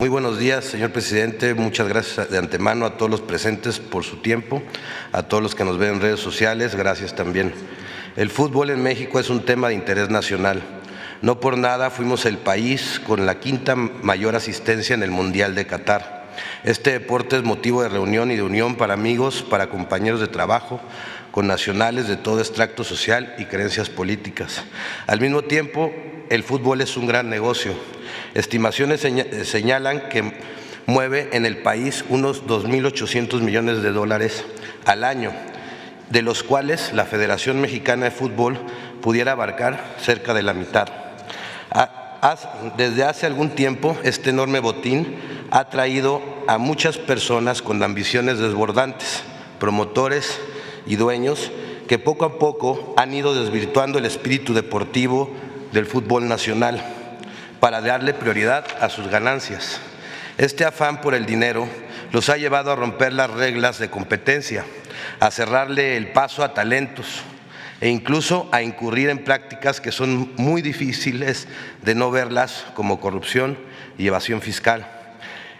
Muy buenos días, señor presidente. Muchas gracias de antemano a todos los presentes por su tiempo, a todos los que nos ven en redes sociales, gracias también. El fútbol en México es un tema de interés nacional. No por nada fuimos el país con la quinta mayor asistencia en el Mundial de Qatar. Este deporte es motivo de reunión y de unión para amigos, para compañeros de trabajo, con nacionales de todo extracto social y creencias políticas. Al mismo tiempo, el fútbol es un gran negocio. Estimaciones señalan que mueve en el país unos 2.800 millones de dólares al año, de los cuales la Federación Mexicana de Fútbol pudiera abarcar cerca de la mitad. Desde hace algún tiempo, este enorme botín ha traído a muchas personas con ambiciones desbordantes, promotores y dueños que poco a poco han ido desvirtuando el espíritu deportivo del fútbol nacional para darle prioridad a sus ganancias. Este afán por el dinero los ha llevado a romper las reglas de competencia, a cerrarle el paso a talentos e incluso a incurrir en prácticas que son muy difíciles de no verlas, como corrupción y evasión fiscal.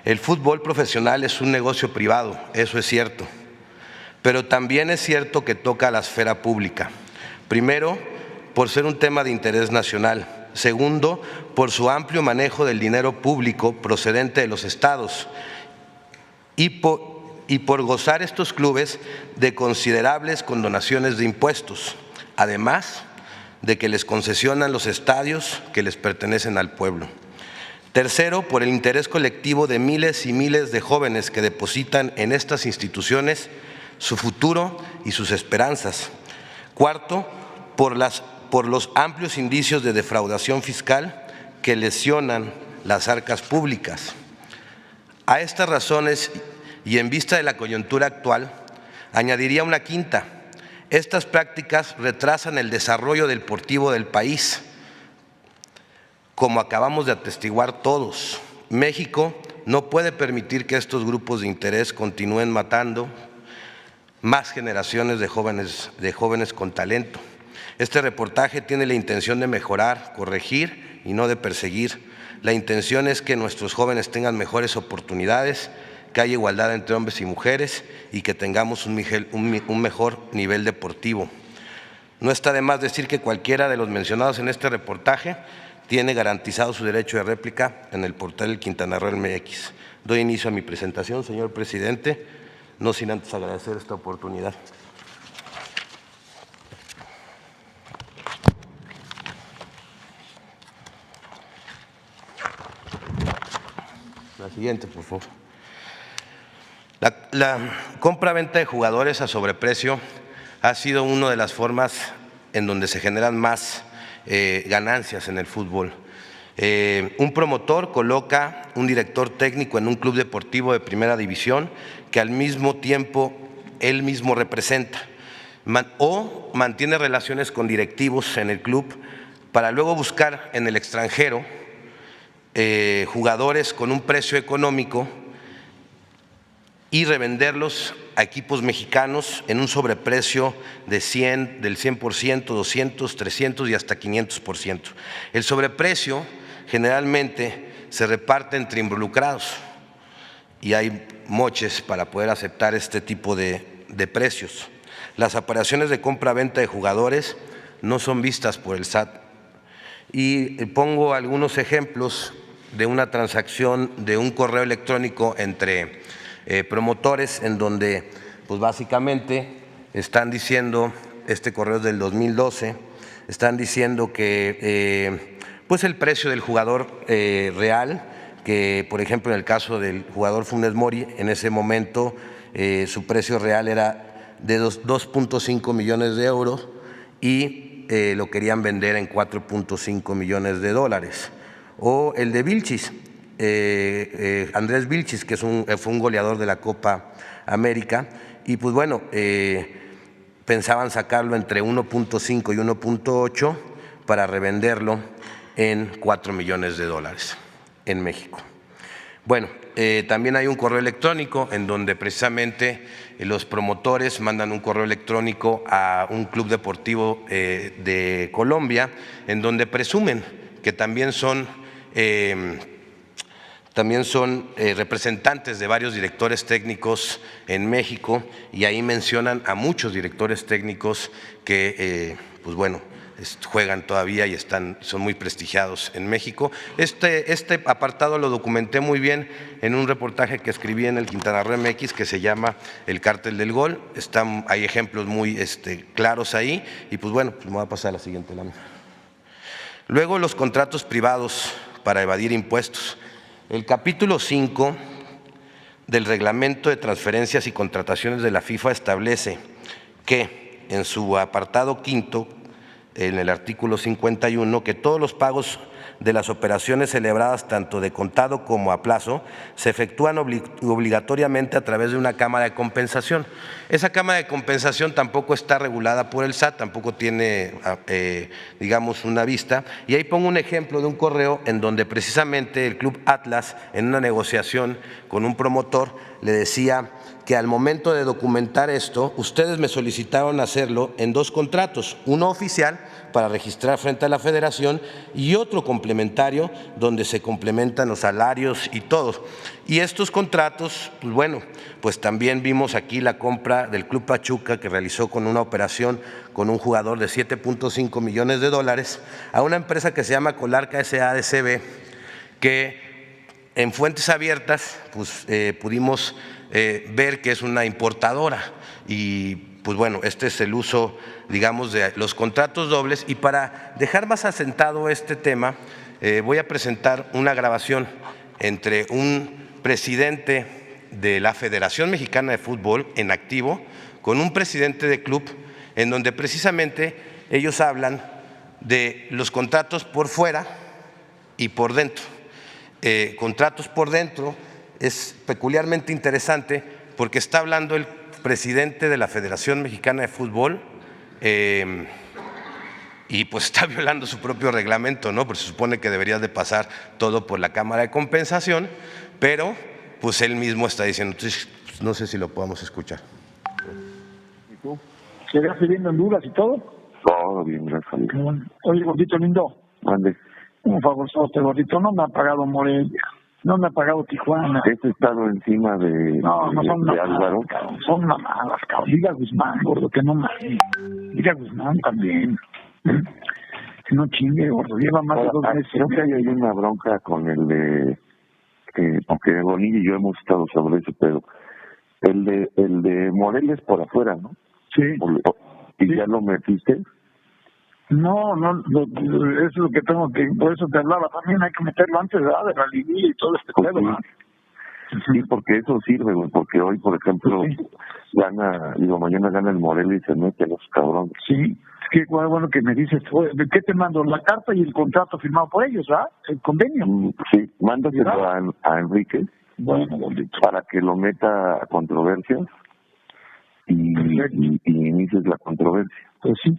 El fútbol profesional es un negocio privado, eso es cierto, pero también es cierto que toca a la esfera pública. Primero, por ser un tema de interés nacional. Segundo, por su amplio manejo del dinero público procedente de los estados y por gozar estos clubes de considerables condonaciones de impuestos, además de que les concesionan los estadios que les pertenecen al pueblo. Tercero, por el interés colectivo de miles y miles de jóvenes que depositan en estas instituciones su futuro y sus esperanzas. Cuarto, por los amplios indicios de defraudación fiscal que lesionan las arcas públicas. A estas razones y en vista de la coyuntura actual, añadiría una quinta. Estas prácticas retrasan el desarrollo deportivo del país, como acabamos de atestiguar todos. México no puede permitir que estos grupos de interés continúen matando más generaciones de jóvenes con talento. Este reportaje tiene la intención de mejorar, corregir y no de perseguir. La intención es que nuestros jóvenes tengan mejores oportunidades, que haya igualdad entre hombres y mujeres y que tengamos un mejor nivel deportivo. No está de más decir que cualquiera de los mencionados en este reportaje tiene garantizado su derecho de réplica en el portal del Quintana Roo MX. Doy inicio a mi presentación, señor presidente, no sin antes agradecer esta oportunidad. La siguiente, por favor. La compra-venta de jugadores a sobreprecio ha sido una de las formas en donde se generan más ganancias en el fútbol. Un promotor coloca un director técnico en un club deportivo de primera división que al mismo tiempo él mismo representa o mantiene relaciones con directivos en el club para luego buscar en el extranjero jugadores con un precio económico y revenderlos a equipos mexicanos en un sobreprecio del 100%, 200, 300 y hasta 500%. El sobreprecio generalmente se reparte entre involucrados y hay moches para poder aceptar este tipo de precios. Las operaciones de compra-venta de jugadores no son vistas por el SAT. Y pongo algunos ejemplos de una transacción de un correo electrónico entre promotores en donde pues básicamente están diciendo, este correo es del 2012, están diciendo que pues el precio del jugador real, que por ejemplo en el caso del jugador Funes Mori, en ese momento su precio real era de 2.5 millones de euros y lo querían vender en 4.5 millones de dólares. O el de Vilchis, Andrés Vilchis, que fue un goleador de la Copa América, y pues bueno, pensaban sacarlo entre 1.5 y 1.8 para revenderlo en 4 millones de dólares en México. Bueno, también hay un correo electrónico en donde precisamente los promotores mandan un correo electrónico a un club deportivo de Colombia en donde presumen que también son también son representantes de varios directores técnicos en México, y ahí mencionan a muchos directores técnicos que, pues bueno, juegan todavía y son muy prestigiados en México. Este apartado lo documenté muy bien en un reportaje que escribí en el Quintana Roo MX que se llama El Cártel del Gol. Hay ejemplos muy claros ahí, y pues bueno, pues me voy a pasar a la siguiente lámina. Luego, los contratos privados para evadir impuestos. El capítulo 5 del Reglamento de Transferencias y Contrataciones de la FIFA establece que en su apartado quinto, en el artículo 51, que todos los pagos de las operaciones celebradas tanto de contado como a plazo se efectúan obligatoriamente a través de una cámara de compensación. Esa cámara de compensación tampoco está regulada por el SAT, tampoco tiene, digamos, una vista. Y ahí pongo un ejemplo de un correo en donde precisamente el Club Atlas, en una negociación con un promotor, le decía que al momento de documentar esto, ustedes me solicitaron hacerlo en 2 contratos, uno oficial para registrar frente a la Federación y otro complementario donde se complementan los salarios y todo. Y estos contratos, pues bueno, pues también vimos aquí la compra del Club Pachuca, que realizó con una operación con un jugador de $7.5 millones a una empresa que se llama Colarca SADCB, que en fuentes abiertas pues pudimos ver que es una importadora. Y pues bueno, este es el uso, digamos, de los contratos dobles. Y para dejar más asentado este tema, voy a presentar una grabación entre un presidente de la Federación Mexicana de Fútbol en activo con un presidente de club, en donde precisamente ellos hablan de los contratos por fuera y por dentro. Contratos por dentro es peculiarmente interesante porque está hablando el presidente de la Federación Mexicana de Fútbol y pues está violando su propio reglamento, ¿no? Porque se supone que debería de pasar todo por la Cámara de Compensación, pero pues él mismo está diciendo. Entonces, pues, no sé si lo podamos escuchar. ¿Y tú? ¿Llegaste bien de Honduras y todo? Todo bien, gracias a Dios. Bueno. Oye, gordito lindo. Mande. Un favor, gordito, no me ha pagado Morelia, no me ha pagado Tijuana. Este estado encima de, no son de mamadas, Álvaro. Cabrón, son mamadas, cabrón. Diga Guzmán, gordo, que no mames. Diga Guzmán también. Que no chingue, gordo, lleva más de 2 meses. Creo que hay una bronca con el de, aunque Bonilla y yo hemos estado sobre eso, pero el de Morelia es por afuera, ¿no? Sí. ¿Y sí. ya lo metiste? No, eso es lo que tengo que, por eso te hablaba también, hay que meterlo antes de la liguilla y todo este pedo, ¿no? Sí, porque eso sirve, güey, porque hoy, por ejemplo, mañana gana el Morelia y se mete los cabrones. Sí, es que bueno que me dices, ¿qué te mando? La carta y el contrato firmado por ellos, ¿verdad? El convenio. Sí, mándaselo a Enrique, bueno, bonito, para que lo meta a controversias y inicies la controversia. Pues sí.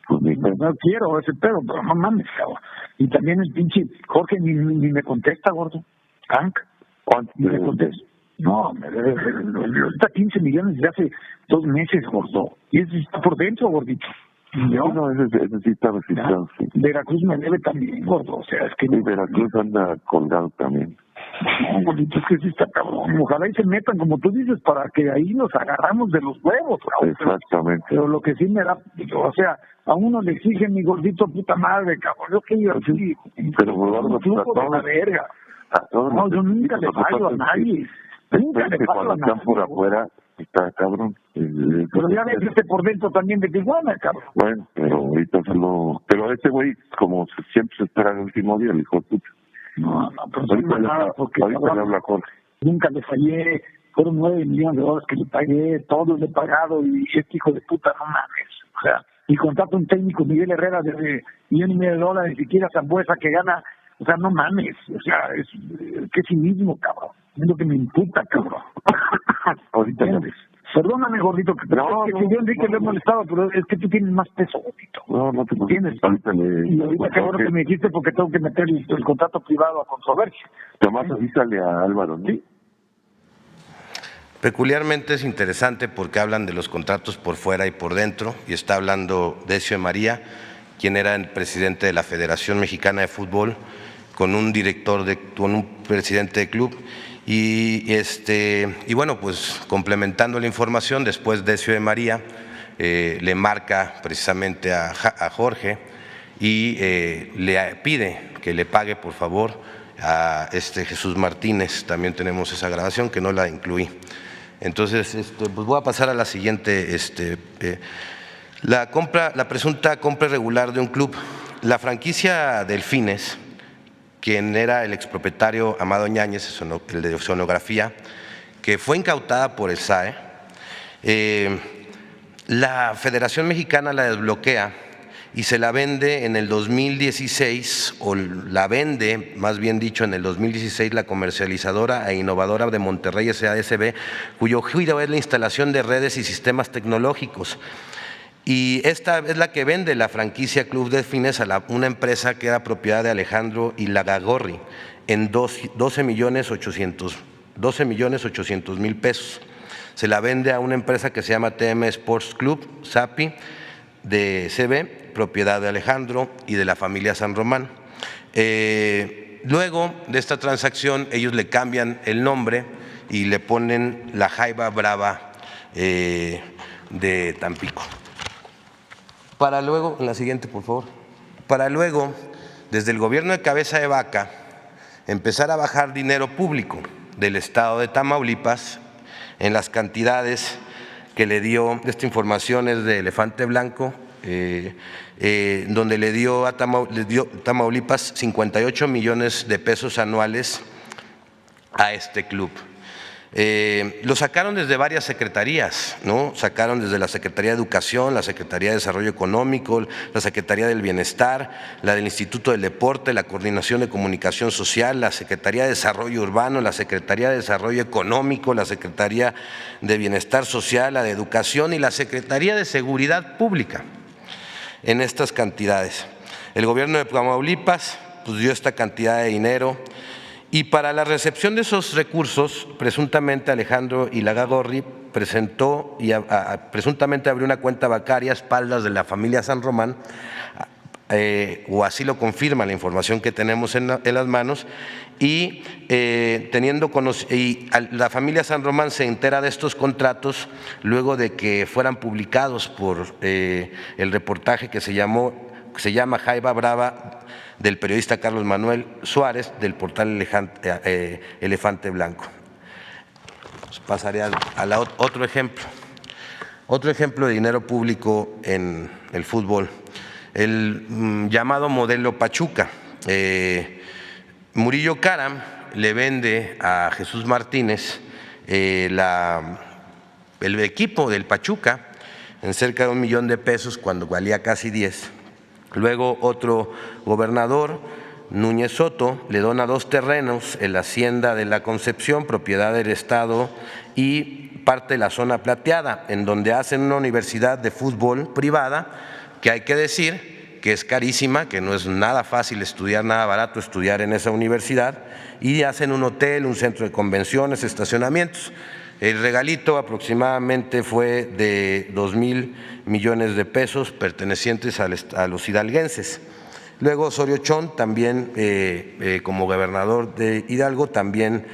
Pues no quiero ese pedo, pero no mames, cabrón. Y también el pinche Jorge ni me contesta, gordo. Hank, ni me contesta. No, ahorita 15 millones de hace 2 meses, gordo. Y ese está por dentro, gordito. No, ese sí está registrado, sí. Veracruz me debe también, gordo. O sea, es que... Sí, Veracruz anda colgado también. No, gordito, es que sí está cabrón. Ojalá y se metan, como tú dices, para que ahí nos agarramos de los huevos, cabrón. Exactamente. Pero lo que sí me da, o sea, a uno le exige mi gordito puta madre, cabrón. Yo que yo así, pero bueno, flujo de la verga. No, yo nunca le fallo a nadie. Nunca le fallo a cuando están por afuera, está cabrón. Pero ya ves por dentro también de Tijuana, cabrón. Bueno, pero ahorita pero este güey, como siempre se espera el último día, el hijo de puta. No, pero ahorita le habla Jorge. Nunca le fallé, fueron $9 millones que le pagué, todos le he pagado, y este hijo de puta, no mames. O sea, y contrato un técnico, Miguel Herrera, de $1.5 millones, ni siquiera Zambuesa, que gana, o sea, no mames. O sea, es que cinismo, cabrón. Es lo que me imputa, cabrón. Ahorita ya ves. Perdóname, gordito, que yo Enrique le he molestado, pero es que tú tienes más peso, gordito. No te tienes. Y ahorita qué bueno que me dijiste, porque tengo que meter el contrato privado a controversia. Tomás, avísale a Álvaro, ¿no? Sí. Peculiarmente es interesante porque hablan de los contratos por fuera y por dentro, y está hablando Decio de María, quien era el presidente de la Federación Mexicana de Fútbol, con un con un presidente de club. Y bueno, pues complementando la información, después Decio de María le marca precisamente a Jorge y le pide que le pague, por favor, a Jesús Martínez. También tenemos esa grabación que no la incluí. Entonces, pues voy a pasar a la siguiente. La presunta compra irregular de un club. La franquicia Delfines, quien era el expropietario Amado Ñáñez, el de sonografía, que fue incautada por el SAE, la Federación Mexicana la desbloquea y se la vende en el 2016, o la vende, más bien dicho, en el 2016 la comercializadora e innovadora de Monterrey SADCB, cuyo giro es la instalación de redes y sistemas tecnológicos. Y esta es la que vende la franquicia Club Delfines a una empresa que era propiedad de Alejandro Ilagagorri en 12,8 millones pesos. Se la vende a una empresa que se llama TM Sports Club, SAPI, de CB, propiedad de Alejandro y de la familia San Román. Luego de esta transacción, ellos le cambian el nombre y le ponen la Jaiba Brava de Tampico. Para luego, en la siguiente, por favor, para luego, desde el gobierno de Cabeza de Vaca, empezar a bajar dinero público del estado de Tamaulipas en las cantidades que le dio. Esta información es de Elefante Blanco, donde le dio a Tamaulipas 58 millones de pesos anuales a este club. Lo sacaron desde varias secretarías, ¿no? Sacaron desde la Secretaría de Educación, la Secretaría de Desarrollo Económico, la Secretaría del Bienestar, la del Instituto del Deporte, la Coordinación de Comunicación Social, la Secretaría de Desarrollo Urbano, la Secretaría de Desarrollo Económico, la Secretaría de Bienestar Social, la de Educación y la Secretaría de Seguridad Pública. En estas cantidades, el gobierno de Tamaulipas pues dio esta cantidad de dinero. Y para la recepción de esos recursos, presuntamente Alejandro Ilagagorri presentó y presuntamente abrió una cuenta bancaria a espaldas de la familia San Román, o así lo confirma la información que tenemos en las manos, y la familia San Román se entera de estos contratos luego de que fueran publicados por el reportaje que se llama Jaiba Brava, del periodista Carlos Manuel Suárez, del portal Elefante Blanco. Pues pasaré a otro ejemplo. Otro ejemplo de dinero público en el fútbol, el llamado modelo Pachuca. Murillo Karam le vende a Jesús Martínez el equipo del Pachuca en cerca de 1 millón de pesos cuando valía casi 10. Luego otro gobernador, Núñez Soto, le dona 2 terrenos en la Hacienda de la Concepción, propiedad del Estado, y parte de la zona plateada, en donde hacen una universidad de fútbol privada, que hay que decir que es carísima, que no es nada fácil estudiar, nada barato estudiar en esa universidad, y hacen un hotel, un centro de convenciones, estacionamientos. El regalito aproximadamente fue de 2,000 millones de pesos pertenecientes a los hidalguenses. Luego Osorio Chong también, como gobernador de Hidalgo, también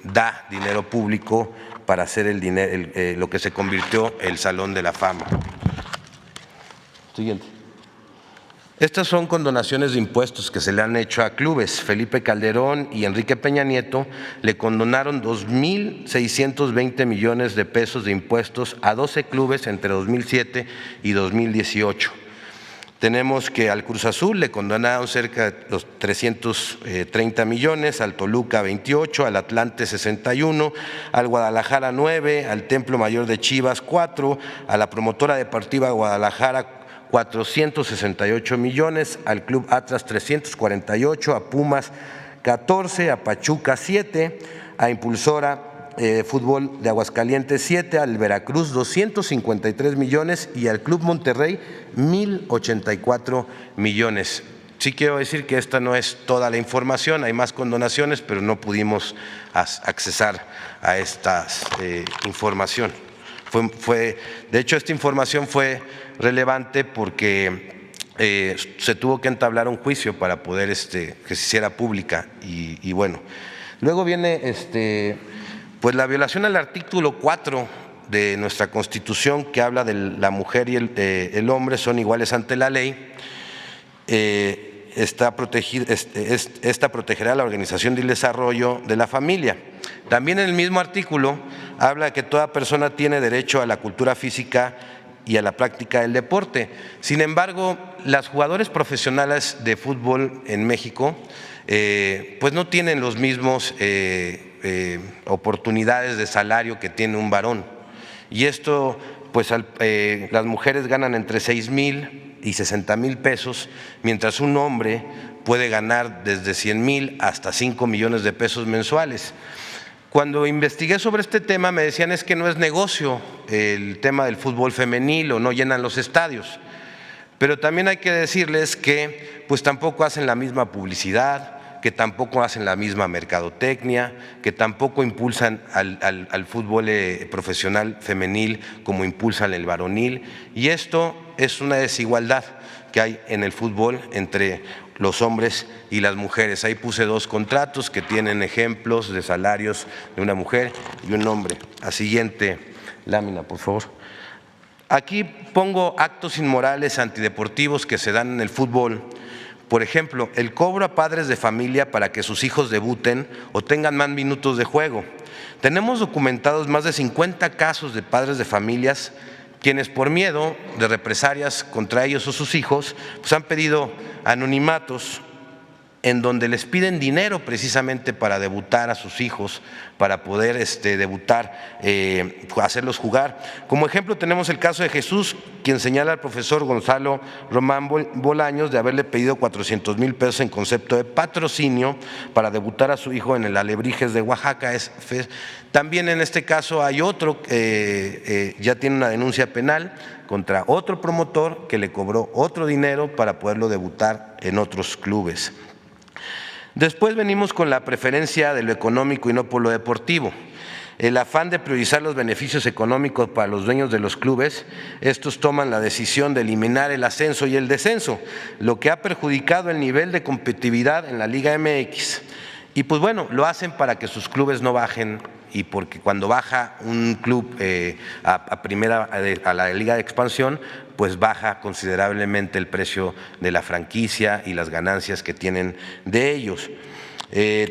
da dinero público para hacer lo que se convirtió el Salón de la Fama. Siguiente. Estas son condonaciones de impuestos que se le han hecho a clubes. Felipe Calderón y Enrique Peña Nieto le condonaron 2,620 millones de pesos de impuestos a 12 clubes entre 2007 y 2018. Tenemos que al Cruz Azul le condonaron cerca de los 330 millones, al Toluca 28, al Atlante 61, al Guadalajara 9, al Templo Mayor de Chivas 4, a la Promotora Deportiva Guadalajara 468 millones, al Club Atlas 348, a Pumas 14, a Pachuca 7, a Impulsora Fútbol de Aguascalientes 7, al Veracruz 253 millones y al Club Monterrey 1,084 millones. Sí quiero decir que esta no es toda la información, hay más condonaciones, pero no pudimos accesar a esta información. De hecho, esta información fue relevante porque se tuvo que entablar un juicio para poder que se hiciera pública y bueno. Luego viene pues la violación al artículo 4 de nuestra Constitución, que habla de la mujer y el hombre son iguales ante la ley. Esta protegerá la organización y el desarrollo de la familia. También en el mismo artículo habla de que toda persona tiene derecho a la cultura física y a la práctica del deporte. Sin embargo, las jugadoras profesionales de fútbol en México pues no tienen los mismos oportunidades de salario que tiene un varón. Y esto, pues las mujeres ganan entre 6,000 y 60,000 pesos, mientras un hombre puede ganar desde 100,000 hasta 5 millones de pesos mensuales. Cuando investigué sobre este tema me decían es que no es negocio el tema del fútbol femenil o no llenan los estadios, pero también hay que decirles que pues tampoco hacen la misma publicidad, que tampoco hacen la misma mercadotecnia, que tampoco impulsan al fútbol profesional femenil como impulsan el varonil, y esto es una desigualdad que hay en el fútbol entre los hombres y las mujeres. Ahí puse 2 contratos que tienen ejemplos de salarios de una mujer y un hombre. A siguiente lámina, por favor. Aquí pongo actos inmorales antideportivos que se dan en el fútbol. Por ejemplo, el cobro a padres de familia para que sus hijos debuten o tengan más minutos de juego. Tenemos documentados más de 50 casos de padres de familias quienes por miedo de represalias contra ellos o sus hijos, pues han pedido anonimatos en donde les piden dinero precisamente para debutar a sus hijos, para poder debutar, hacerlos jugar. Como ejemplo tenemos el caso de Jesús, quien señala al profesor Gonzalo Román Bolaños de haberle pedido 400,000 pesos en concepto de patrocinio para debutar a su hijo en el Alebrijes de Oaxaca. También en este caso hay otro que ya tiene una denuncia penal contra otro promotor que le cobró otro dinero para poderlo debutar en otros clubes. Después venimos con la preferencia de lo económico y no por lo deportivo. El afán de priorizar los beneficios económicos para los dueños de los clubes, estos toman la decisión de eliminar el ascenso y el descenso, lo que ha perjudicado el nivel de competitividad en la Liga MX. Y pues bueno, lo hacen para que sus clubes no bajen, y porque cuando baja un club a la Liga de Expansión, pues baja considerablemente el precio de la franquicia y las ganancias que tienen de ellos.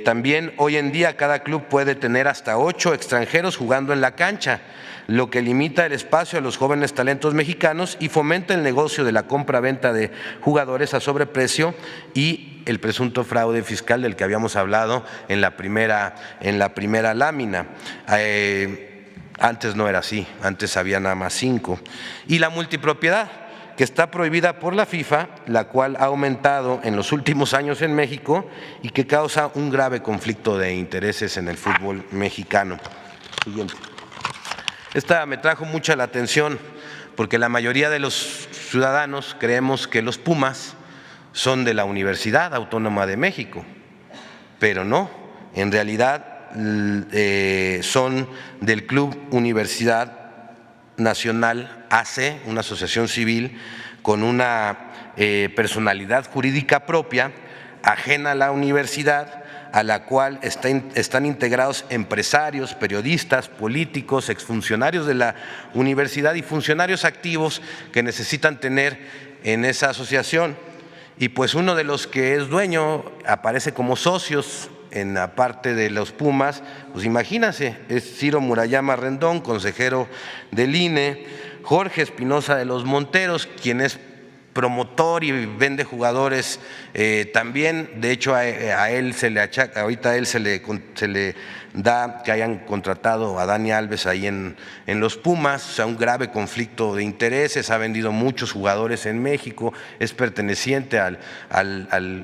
También hoy en día cada club puede tener hasta 8 extranjeros jugando en la cancha, lo que limita el espacio a los jóvenes talentos mexicanos y fomenta el negocio de la compra-venta de jugadores a sobreprecio y el presunto fraude fiscal del que habíamos hablado en la primera lámina. Antes no era así, antes había nada más 5. Y la multipropiedad, que está prohibida por la FIFA, la cual ha aumentado en los últimos años en México y que causa un grave conflicto de intereses en el fútbol mexicano. Siguiente. Esta me trajo mucha la atención porque la mayoría de los ciudadanos creemos que los Pumas son de la Universidad Autónoma de México, pero no, en realidad son del Club Universidad Nacional AC, una asociación civil con una personalidad jurídica propia, ajena a la universidad, a la cual están integrados empresarios, periodistas, políticos, exfuncionarios de la universidad y funcionarios activos que necesitan tener en esa asociación. Y pues uno de los que es dueño aparece como socios en la parte de los Pumas, pues imagínense, es Ciro Murayama Rendón, consejero del INE, Jorge Espinosa de los Monteros, quien es promotor y vende jugadores también. De hecho a él se le achaca, ahorita a él se le da que hayan contratado a Dani Alves ahí en los Pumas, o sea, un grave conflicto de intereses, ha vendido muchos jugadores en México, es perteneciente al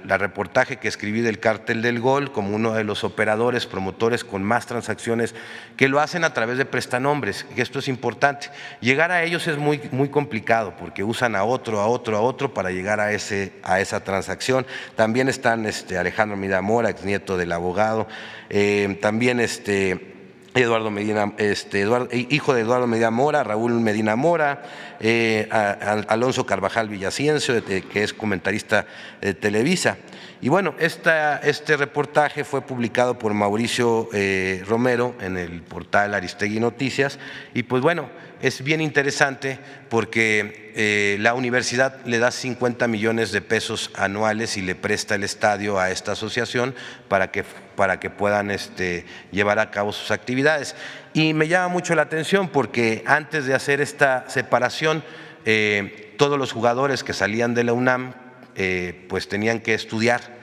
reportaje que escribí del Cártel del Gol como uno de los operadores, promotores con más transacciones que lo hacen a través de prestanombres, que esto es importante. Llegar a ellos es muy complicado porque usan a otro para llegar a esa transacción. También están Alejandro Midamora, exnieto del abogado, también hijo de Eduardo Medina Mora, Raúl Medina Mora, Alonso Carvajal Villaciencio, que es comentarista de Televisa. Y bueno, este reportaje fue publicado por Mauricio Romero en el portal Aristegui Noticias y pues bueno, es bien interesante porque la universidad le da 50 millones de pesos anuales y le presta el estadio a esta asociación para que puedan llevar a cabo sus actividades. Y me llama mucho la atención porque antes de hacer esta separación, todos los jugadores que salían de la UNAM pues tenían que estudiar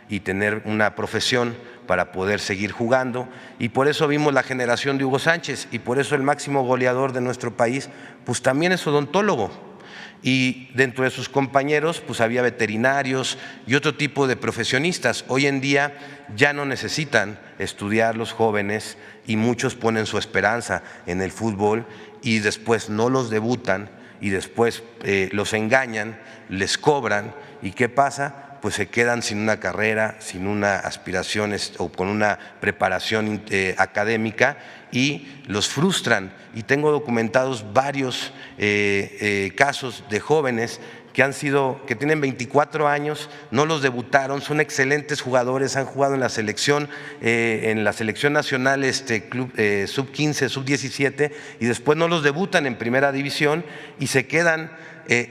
y tener una profesión para poder seguir jugando, y por eso vimos la generación de Hugo Sánchez, y por eso el máximo goleador de nuestro país pues también es odontólogo, y dentro de sus compañeros pues había veterinarios y otro tipo de profesionistas. Hoy en día ya no necesitan estudiar los jóvenes y muchos ponen su esperanza en el fútbol y después no los debutan y después los engañan, les cobran, ¿y qué pasa? Pues se quedan sin una carrera, sin una aspiración o con una preparación académica y los frustran. Y tengo documentados varios casos de jóvenes que tienen 24 años, no los debutaron, son excelentes jugadores, han jugado en la selección nacional, club sub-15, sub-17, y después no los debutan en primera división y se quedan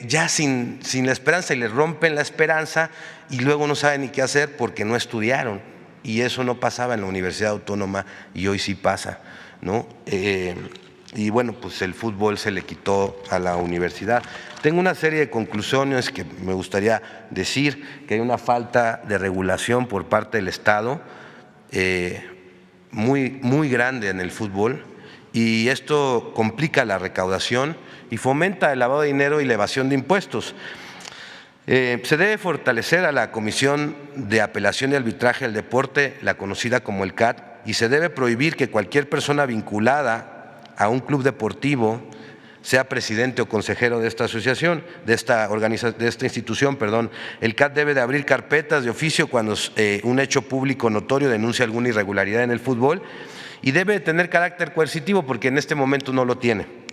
ya sin la esperanza y les rompen la esperanza y luego no saben ni qué hacer porque no estudiaron. Y eso no pasaba en la Universidad Autónoma y hoy sí pasa, ¿no? Y bueno, pues el fútbol se le quitó a la universidad. Tengo una serie de conclusiones que me gustaría decir, que hay una falta de regulación por parte del Estado muy grande en el fútbol, y esto complica la recaudación y fomenta el lavado de dinero y la evasión de impuestos. Se debe fortalecer a la Comisión de Apelación y Arbitraje del Deporte, la conocida como el CAT, y se debe prohibir que cualquier persona vinculada a un club deportivo sea presidente o consejero de esta asociación, de esta institución. El CAT debe de abrir carpetas de oficio cuando un hecho público notorio denuncia alguna irregularidad en el fútbol, y debe de tener carácter coercitivo porque en este momento no lo tiene.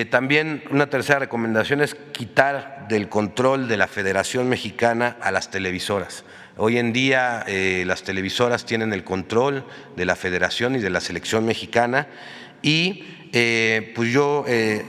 También una tercera recomendación es quitar del control de la Federación Mexicana a las televisoras. Hoy en día las televisoras tienen el control de la Federación y de la Selección Mexicana, y pues yo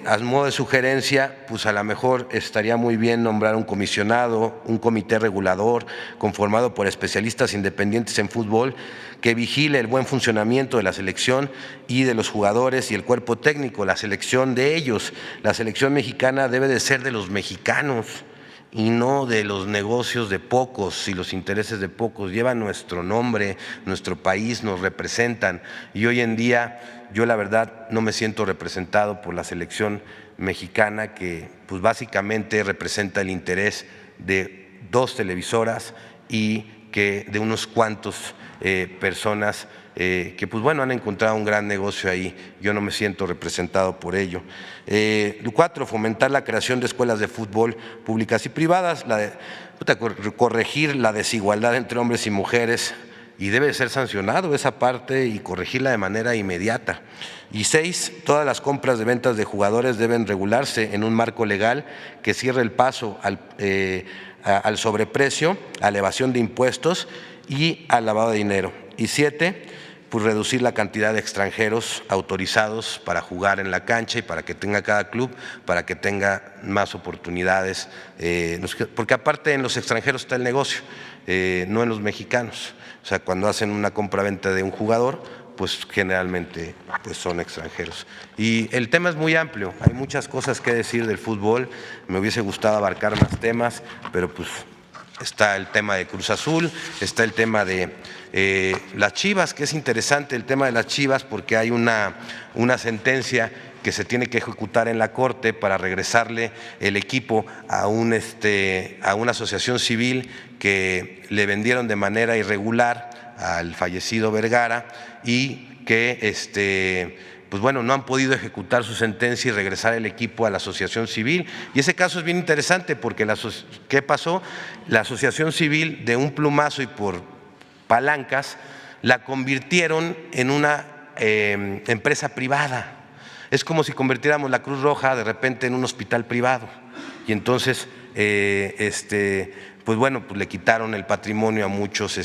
a modo de sugerencia, pues a lo mejor estaría muy bien nombrar un comisionado, un comité regulador conformado por especialistas independientes en fútbol que vigile el buen funcionamiento de la selección y de los jugadores y el cuerpo técnico, la selección de ellos. La selección mexicana debe de ser de los mexicanos y no de los negocios de pocos y los intereses de pocos. Llevan nuestro nombre, nuestro país, nos representan, y hoy en día yo la verdad no me siento representado por la selección mexicana, que pues básicamente representa el interés de 2 televisoras y que de unos cuantos personas que pues bueno han encontrado un gran negocio ahí. Yo no me siento representado por ello. 4, fomentar la creación de escuelas de fútbol públicas y privadas, corregir la desigualdad entre hombres y mujeres, y debe ser sancionado esa parte y corregirla de manera inmediata. Y 6, todas las compras de ventas de jugadores deben regularse en un marco legal que cierre el paso al sobreprecio, a la evasión de impuestos y al lavado de dinero. Y 7, pues reducir la cantidad de extranjeros autorizados para jugar en la cancha y para que tenga cada club, para que tenga más oportunidades, porque aparte en los extranjeros está el negocio, no en los mexicanos. O sea, cuando hacen una compra-venta de un jugador, pues generalmente pues son extranjeros. Y el tema es muy amplio, hay muchas cosas que decir del fútbol, me hubiese gustado abarcar más temas, pero pues está el tema de Cruz Azul, está el tema de las Chivas, que es interesante el tema de las Chivas porque hay una sentencia que se tiene que ejecutar en la Corte para regresarle el equipo a una asociación civil que le vendieron de manera irregular al fallecido Vergara, y que pues bueno, no han podido ejecutar su sentencia y regresar el equipo a la asociación civil. Y ese caso es bien interesante porque ¿qué pasó? La asociación civil, de un plumazo y por palancas, la convirtieron en una empresa privada. Es como si convirtiéramos la Cruz Roja de repente en un hospital privado. Y entonces, pues bueno, pues le quitaron el patrimonio a muchos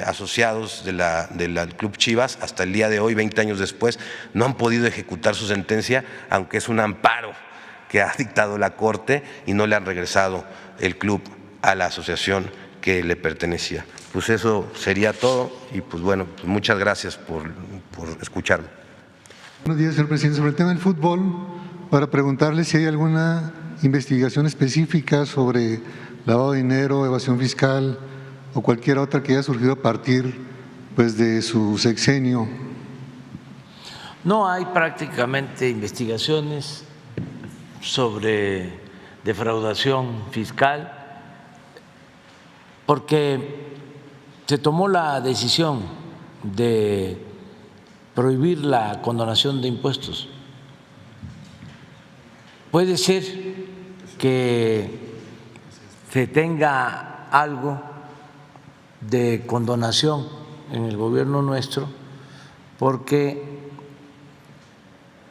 asociados del Club Chivas. Hasta el día de hoy, 20 años después, no han podido ejecutar su sentencia, aunque es un amparo que ha dictado la Corte, y no le han regresado el club a la asociación que le pertenecía. Pues eso sería todo, y pues bueno, pues muchas gracias por escucharme. Buenos días, señor presidente. Sobre el tema del fútbol, para preguntarle si hay alguna investigación específica sobre lavado de dinero, evasión fiscal o cualquier otra que haya surgido a partir pues, de su sexenio. No hay prácticamente investigaciones sobre defraudación fiscal porque se tomó la decisión de prohibir la condonación de impuestos. Puede ser que se tenga algo de condonación en el gobierno nuestro porque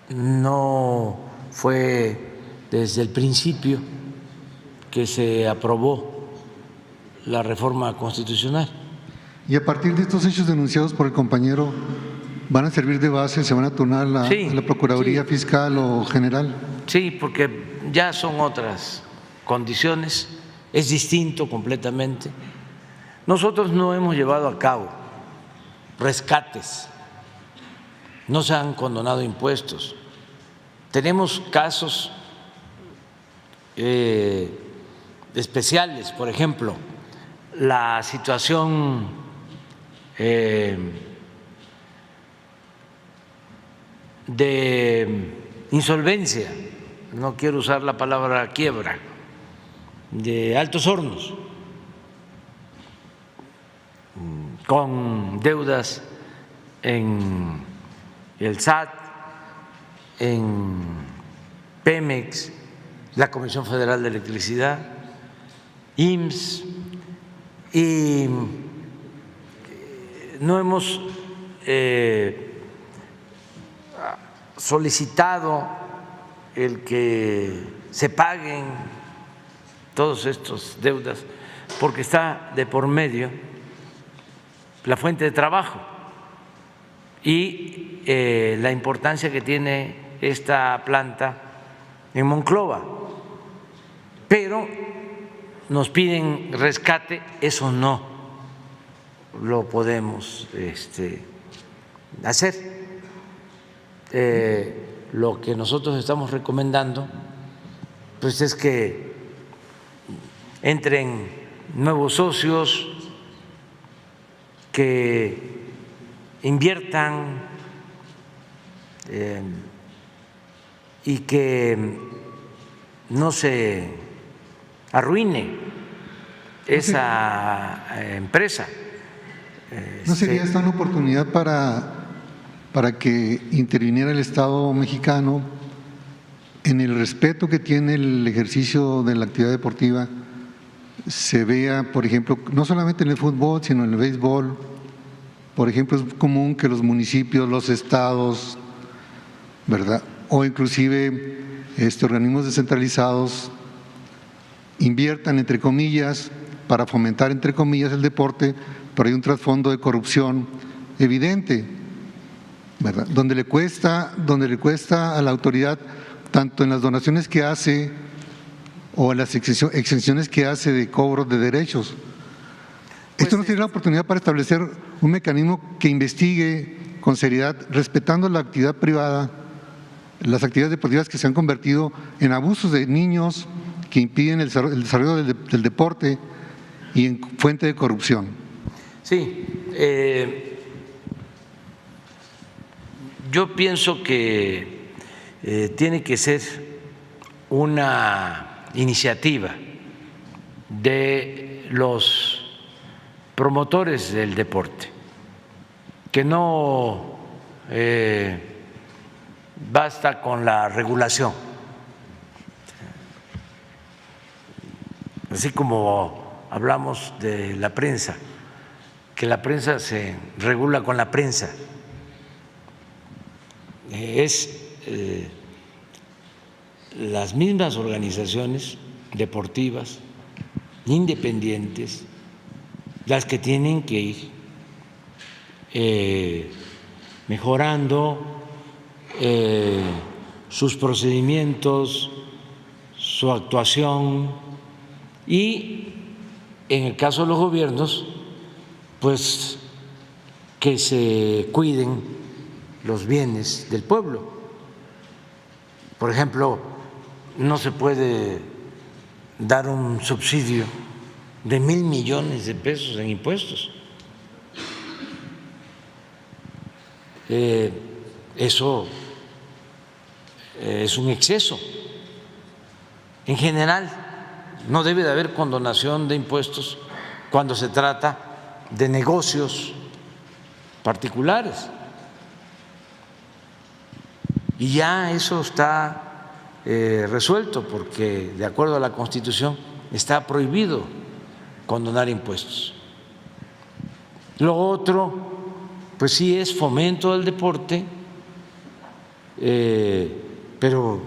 no fue desde el principio que se aprobó la reforma constitucional. Y a partir de estos hechos denunciados por el compañero, ¿van a servir de base, se van a turnar a la Procuraduría Fiscal o General? Sí, porque ya son otras condiciones, es distinto completamente. Nosotros no hemos llevado a cabo rescates, no se han condonado impuestos. Tenemos casos especiales, por ejemplo, la situación de insolvencia, no quiero usar la palabra quiebra, de Altos Hornos, con deudas en el SAT, en Pemex, la Comisión Federal de Electricidad, IMSS, y no hemos solicitado el que se paguen todas estas deudas porque está de por medio la fuente de trabajo y la importancia que tiene esta planta en Monclova, pero nos piden rescate, eso no lo podemos hacer. Lo que nosotros estamos recomendando pues es que entren nuevos socios, que inviertan y que no se arruine esa empresa. ¿No sería esta una oportunidad para que interviniera el Estado mexicano en el respeto que tiene el ejercicio de la actividad deportiva? Se vea, por ejemplo, no solamente en el fútbol, sino en el béisbol. Por ejemplo, es común que los municipios, los estados, ¿verdad?, o inclusive organismos descentralizados inviertan, entre comillas, para fomentar, entre comillas, el deporte, pero hay un trasfondo de corrupción evidente, ¿verdad?, donde le cuesta a la autoridad, tanto en las donaciones que hace o en las exenciones que hace de cobro de derechos. ¿Esto no sería la oportunidad para establecer un mecanismo que investigue con seriedad, respetando la actividad privada, las actividades deportivas que se han convertido en abusos de niños que impiden el desarrollo del deporte y en fuente de corrupción? Sí, yo pienso que tiene que ser una iniciativa de los promotores del deporte, que no basta con la regulación, así como hablamos de la prensa, que la prensa se regula con la prensa. es las mismas organizaciones deportivas independientes las que tienen que ir mejorando sus procedimientos, su actuación y, en el caso de los gobiernos, pues que se cuiden los bienes del pueblo. Por ejemplo, no se puede dar un subsidio de 1,000 millones de pesos en impuestos. Eso es un exceso. En general, no debe de haber condonación de impuestos cuando se trata de negocios particulares. Y ya eso está resuelto, porque de acuerdo a la Constitución está prohibido condonar impuestos. Lo otro, pues sí, es fomento del deporte, pero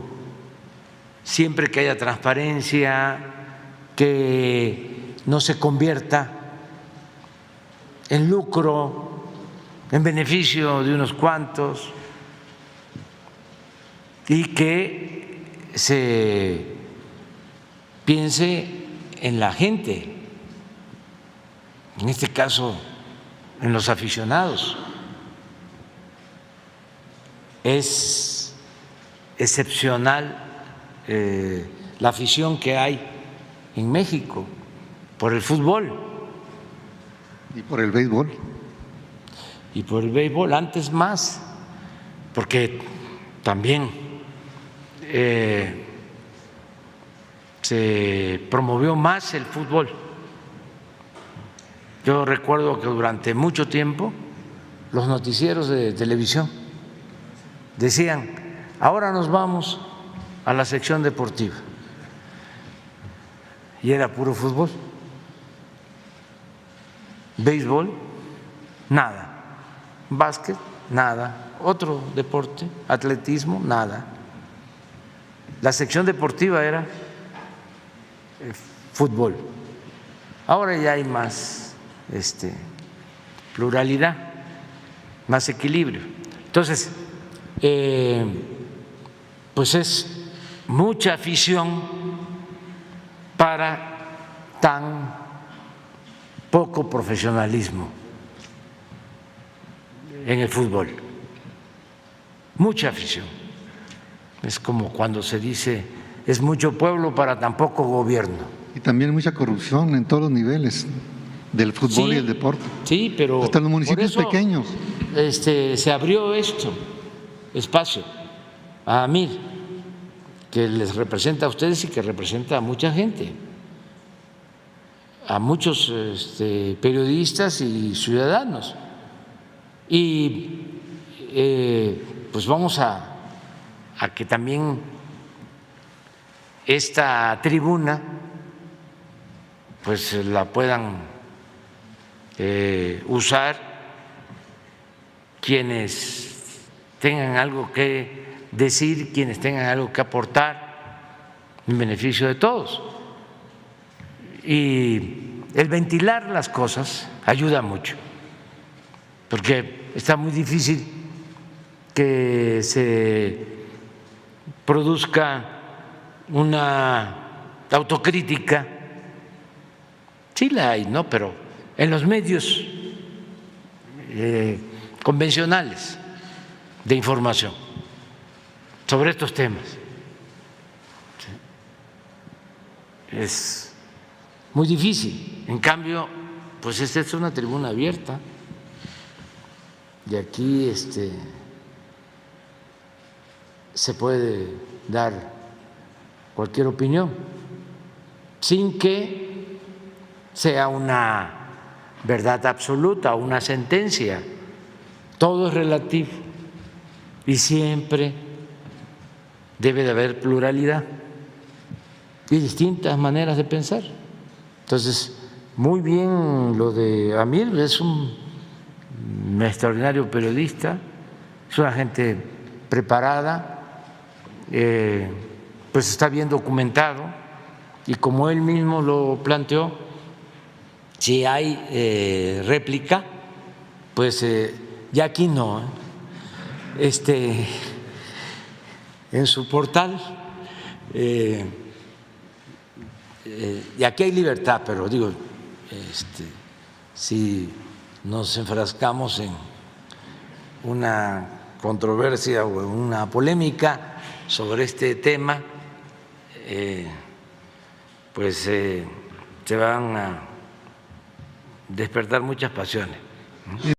siempre que haya transparencia, que no se convierta en lucro, en beneficio de unos cuantos, y que se piense en la gente, en este caso en los aficionados. Es excepcional la afición que hay en México por el fútbol. ¿Y por el béisbol? Y por el béisbol, antes más, porque también se promovió más el fútbol. Yo recuerdo que durante mucho tiempo los noticieros de televisión decían: ahora nos vamos a la sección deportiva, y era puro fútbol. Béisbol, nada. Básquet, nada. Otro deporte, atletismo, nada. La sección deportiva era fútbol. Ahora ya hay más pluralidad, más equilibrio. Entonces, pues es mucha afición para tan poco profesionalismo en el fútbol. Mucha afición. Es como cuando se dice: es mucho pueblo para tan poco gobierno. Y también mucha corrupción en todos los niveles del fútbol y el deporte. Sí, pero hasta los municipios por eso, pequeños. Se abrió espacio a AMIR, que les representa a ustedes y que representa a mucha gente, a muchos periodistas y ciudadanos. Y pues vamos a que también esta tribuna pues la puedan usar quienes tengan algo que decir, quienes tengan algo que aportar en beneficio de todos. Y el ventilar las cosas ayuda mucho, porque está muy difícil que se produzca una autocrítica. Sí la hay, ¿no? Pero en los medios convencionales de información sobre estos temas es muy difícil. En cambio, pues esta es una tribuna abierta y aquí se puede dar cualquier opinión sin que sea una verdad absoluta o una sentencia. Todo es relativo y siempre debe de haber pluralidad y distintas maneras de pensar. Entonces, muy bien lo de Amir, es un extraordinario periodista, es una gente preparada, pues está bien documentado y como él mismo lo planteó, si hay réplica, pues ya aquí no, en su portal, y aquí hay libertad, pero digo, si nos enfrascamos en una controversia o en una polémica sobre este tema, pues se van a despertar muchas pasiones.